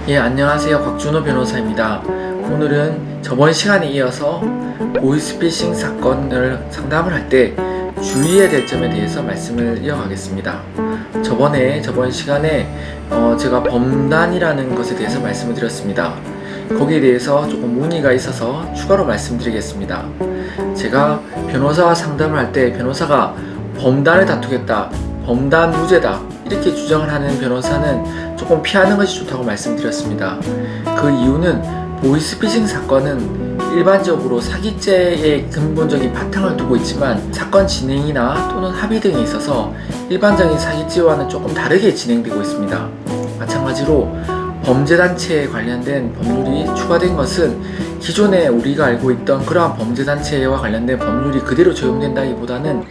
예, 안녕하세요. 곽준호 변호사입니다. 오늘은 저번 시간에 이어서 보이스피싱 사건을 상담을 할 때 주의해야 될 점에 대해서 말씀을 이어가겠습니다. 저번 시간에 제가 범단이라는 것에 대해서 말씀을 드렸습니다. 거기에 대해서 조금 문의가 있어서 추가로 말씀드리겠습니다. 제가 변호사와 상담을 할 때 변호사가 범단을 다투겠다, 범단 무죄다 이렇게 주장을 하는 변호사는 조금 피하는 것이 좋다고 말씀드렸습니다. 그 이유는 보이스피싱 사건은 일반적으로 사기죄의 근본적인 바탕을 두고 있지만 사건 진행이나 또는 합의 등에 있어서 일반적인 사기죄와는 조금 다르게 진행되고 있습니다. 마찬가지로 범죄단체에 관련된 법률이 추가된 것은 기존에 우리가 알고 있던 그러한 범죄단체와 관련된 법률이 그대로 적용된다기보다는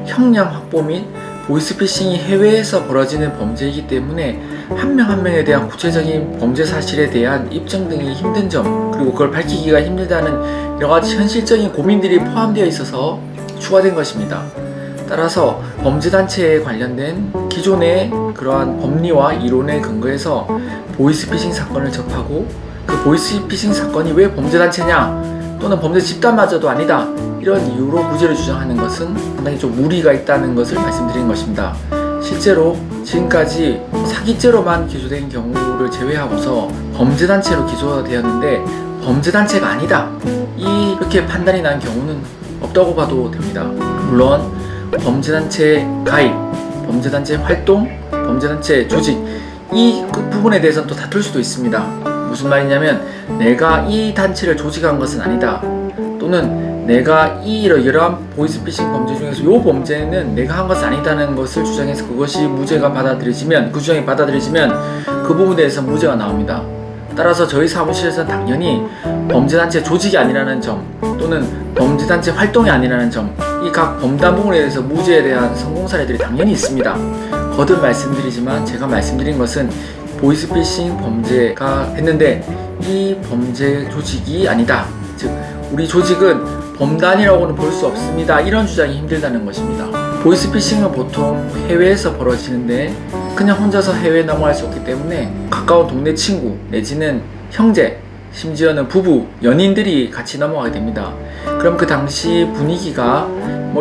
형량 확보 및 보이스피싱이 해외에서 벌어지는 범죄이기 때문에 한 명 한 명에 대한 구체적인 범죄 사실에 대한 입증 등이 힘든 점, 그리고 그걸 밝히기가 힘들다는 여러가지 현실적인 고민들이 포함되어 있어서 추가된 것입니다. 따라서 범죄단체에 관련된 기존의 그러한 법리와 이론에 근거해서 보이스피싱 사건을 접하고 그 보이스피싱 사건이 왜 범죄단체냐 또는 범죄 집단마저도 아니다 이런 이유로 무죄를 주장하는 것은 상당히 좀 무리가 있다는 것을 말씀드린 것입니다. 실제로 지금까지 사기죄로만 기소된 경우를 제외하고서 범죄단체로 기소가 되었는데 범죄단체가 아니다 이렇게 판단이 난 경우는 없다고 봐도 됩니다. 물론 범죄단체 가입, 범죄단체 활동, 범죄단체 조직 이 부분에 대해서는 또 다툴 수도 있습니다. 무슨 말이냐면 내가 이 단체를 조직한 것은 아니다 또는 내가 이러한 보이스피싱 범죄 중에서 이 범죄는 내가 한 것은 아니다는 것을 주장해서 그것이 무죄가 받아들여지면 그 주장이 받아들여지면 그 부분에 대해서 무죄가 나옵니다. 따라서 저희 사무실에서는 당연히 범죄단체 조직이 아니라는 점 또는 범죄단체 활동이 아니라는 점 이 각 범단 부분에 대해서 무죄에 대한 성공 사례들이 당연히 있습니다. 거듭 말씀드리지만 제가 말씀드린 것은 보이스피싱 범죄가 했는데 이 범죄 조직이 아니다. 즉 우리 조직은 범단이라고는 볼 수 없습니다. 이런 주장이 힘들다는 것입니다. 보이스피싱은 보통 해외에서 벌어지는데 그냥 혼자서 해외에 넘어갈 수 없기 때문에 가까운 동네 친구 내지는 형제 심지어는 부부, 연인들이 같이 넘어가게 됩니다. 그럼 그 당시 분위기가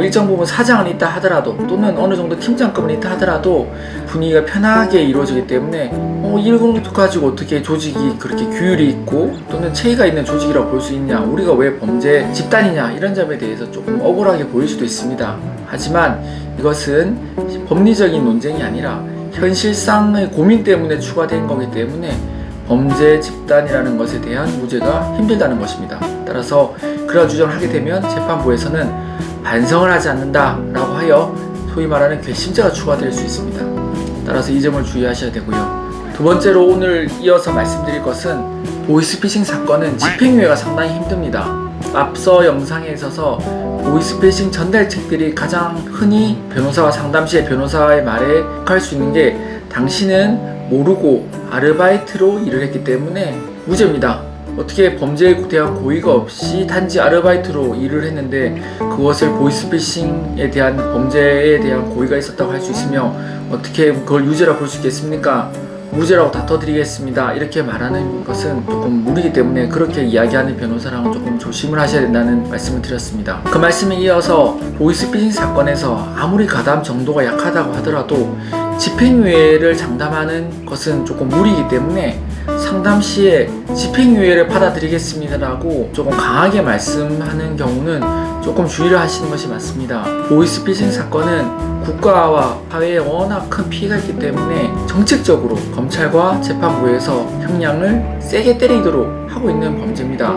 일정 부분 사장은 있다 하더라도 또는 어느 정도 팀장급은 있다 하더라도 분위기가 편하게 이루어지기 때문에 이걸 가지고 어떻게 조직이 그렇게 규율이 있고 또는 체계가 있는 조직이라고 볼 수 있냐, 우리가 왜 범죄 집단이냐 이런 점에 대해서 조금 억울하게 보일 수도 있습니다. 하지만 이것은 법리적인 논쟁이 아니라 현실상의 고민 때문에 추가된 거기 때문에 범죄 집단이라는 것에 대한 무죄가 힘들다는 것입니다. 따라서 그런 주장을 하게 되면 재판부에서는 반성을 하지 않는다라고 하여 소위 말하는 괘씸죄가 추가될 수 있습니다. 따라서 이 점을 주의하셔야 되고요. 두 번째로 오늘 이어서 말씀드릴 것은 보이스피싱 사건은 집행유예가 상당히 힘듭니다. 앞서 영상에 있어서 보이스피싱 전달책들이 가장 흔히 변호사와 상담 시에 변호사의 말에 할 수 있는 게 당신은 모르고 아르바이트로 일을 했기 때문에 무죄입니다. 어떻게 범죄에 대한 고의가 없이 단지 아르바이트로 일을 했는데 그것을 보이스피싱에 대한 범죄에 대한 고의가 있었다고 할 수 있으며 어떻게 그걸 유죄라고 볼 수 있겠습니까? 무죄라고 다퉈드리겠습니다. 이렇게 말하는 것은 조금 무리이기 때문에 그렇게 이야기하는 변호사랑은 조금 조심을 하셔야 된다는 말씀을 드렸습니다. 그 말씀에 이어서 보이스피싱 사건에서 아무리 가담 정도가 약하다고 하더라도 집행유예를 장담하는 것은 조금 무리이기 때문에 상담 시에 집행유예를 받아들이겠습니다라고 조금 강하게 말씀하는 경우는 조금 주의를 하시는 것이 맞습니다. 보이스피싱 사건은 국가와 사회에 워낙 큰 피해가 있기 때문에 정책적으로 검찰과 재판부에서 형량을 세게 때리도록 하고 있는 범죄입니다.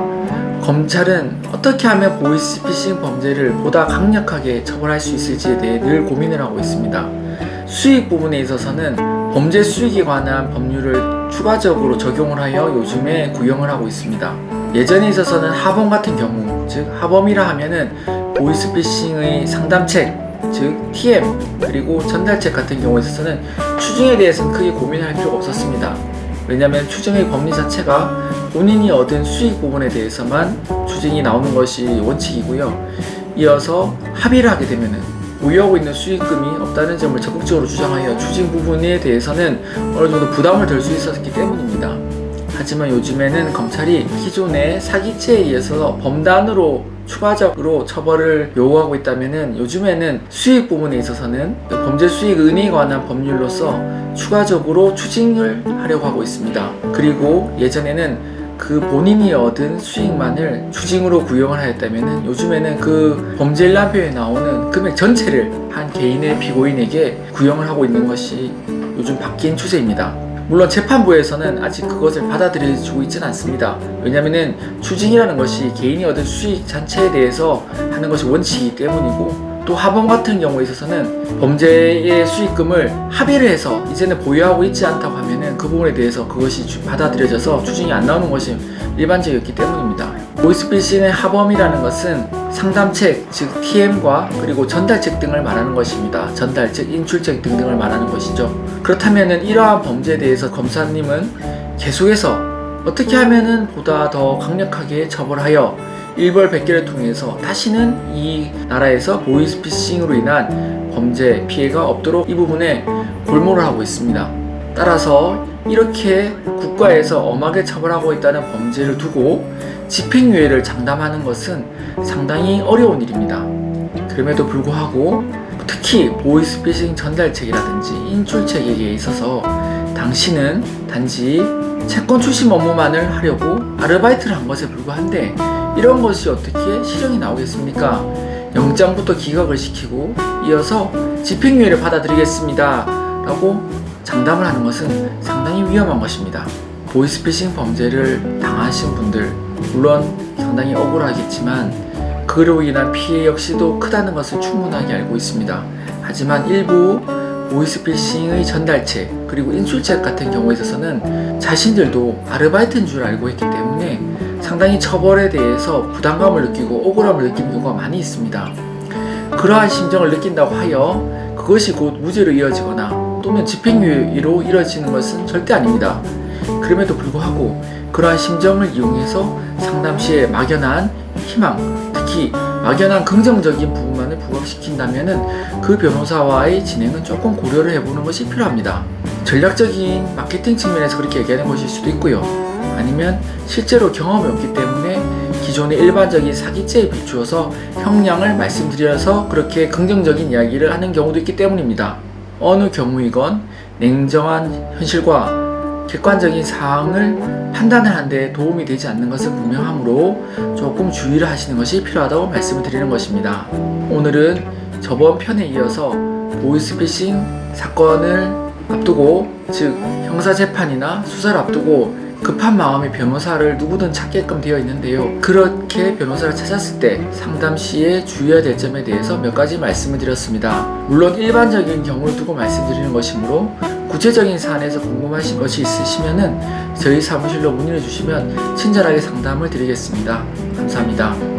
검찰은 어떻게 하면 보이스피싱 범죄를 보다 강력하게 처벌할 수 있을지에 대해 늘 고민을 하고 있습니다. 수익 부분에 있어서는 범죄 수익에 관한 법률을 추가적으로 적용을 하여 요즘에 구형을 하고 있습니다. 예전에 있어서는 하범 같은 경우, 즉 하범이라 하면은 보이스피싱의 상담책, 즉 TM 그리고 전달책 같은 경우에 있어서는 추징에 대해서는 크게 고민할 필요가 없었습니다. 왜냐하면 추징의 법리 자체가 본인이 얻은 수익 부분에 대해서만 추징이 나오는 것이 원칙이고요. 이어서 합의를 하게 되면은 보유하고 있는 수익금이 없다는 점을 적극적으로 주장하여 추징 부분에 대해서는 어느 정도 부담을 덜 수 있었기 때문입니다. 하지만 요즘에는 검찰이 기존의 사기죄에 의해서 범단으로 추가적으로 처벌을 요구하고 있다면 요즘에는 수익 부분에 있어서는 범죄 수익 은행에 관한 법률로서 추가적으로 추징을 하려고 하고 있습니다. 그리고 예전에는 그 본인이 얻은 수익만을 추징으로 구형을 하였다면 요즘에는 그 범죄 일람표에 나오는 금액 전체를 한 개인의 피고인에게 구형을 하고 있는 것이 요즘 바뀐 추세입니다. 물론 재판부에서는 아직 그것을 받아들여주고 있지는 않습니다. 왜냐하면 추징이라는 것이 개인이 얻은 수익 자체에 대해서 하는 것이 원칙이기 때문이고, 또 하범 같은 경우에 있어서는 범죄의 수익금을 합의를 해서 이제는 보유하고 있지 않다고 하면은 그 부분에 대해서 그것이 받아들여져서 추징이 안 나오는 것이 일반적이었기 때문입니다. 보이스피싱의 하범이라는 것은 상담책, 즉 TM과 그리고 전달책 등을 말하는 것입니다. 전달책, 인출책 등등을 말하는 것이죠. 그렇다면은 이러한 범죄에 대해서 검사님은 계속해서 어떻게 하면은 보다 더 강력하게 처벌하여 일벌백계를 통해서 다시는 이 나라에서 보이스피싱으로 인한 범죄 피해가 없도록 이 부분에 골몰을 하고 있습니다. 따라서 이렇게 국가에서 엄하게 처벌하고 있다는 범죄를 두고 집행유예를 장담하는 것은 상당히 어려운 일입니다. 그럼에도 불구하고 특히 보이스피싱 전달책이라든지 인출책에 있어서 당신은 단지 채권 출신 업무만을 하려고 아르바이트를 한 것에 불과한데 이런 것이 어떻게 실형이 나오겠습니까? 영장부터 기각을 시키고 이어서 집행유예를 받아들이겠습니다 라고 장담을 하는 것은 상당히 위험한 것입니다. 보이스피싱 범죄를 당하신 분들, 물론 상당히 억울하겠지만 그로 인한 피해 역시도 크다는 것을 충분하게 알고 있습니다. 하지만 일부 보이스피싱의 전달책 그리고 인출책 같은 경우에 있어서는 자신들도 아르바이트인 줄 알고 있기 때문에 상당히 처벌에 대해서 부담감을 느끼고 억울함을 느끼는 경우가 많이 있습니다. 그러한 심정을 느낀다고 하여 그것이 곧 무죄로 이어지거나 또는 집행유예로 이뤄지는 것은 절대 아닙니다. 그럼에도 불구하고 그러한 심정을 이용해서 상담시에 막연한 희망, 특히 막연한 긍정적인 부분만을 부각시킨다면 그 변호사와의 진행은 조금 고려를 해보는 것이 필요합니다. 전략적인 마케팅 측면에서 그렇게 얘기하는 것일 수도 있고요. 아니면 실제로 경험이 없기 때문에 기존의 일반적인 사기죄에 비추어서 형량을 말씀드려서 그렇게 긍정적인 이야기를 하는 경우도 있기 때문입니다. 어느 경우이건 냉정한 현실과 객관적인 사항을 판단을 하는 데 도움이 되지 않는 것은 분명하므로 조금 주의를 하시는 것이 필요하다고 말씀을 드리는 것입니다. 오늘은 저번 편에 이어서 보이스피싱 사건을 앞두고, 즉 형사재판이나 수사를 앞두고 급한 마음에 변호사를 누구든 찾게끔 되어 있는데요. 그렇게 변호사를 찾았을 때 상담시에 주의해야 될 점에 대해서 몇 가지 말씀을 드렸습니다. 물론 일반적인 경우를 두고 말씀드리는 것이므로 구체적인 사안에서 궁금하신 것이 있으시면은 저희 사무실로 문의를 주시면 친절하게 상담을 드리겠습니다. 감사합니다.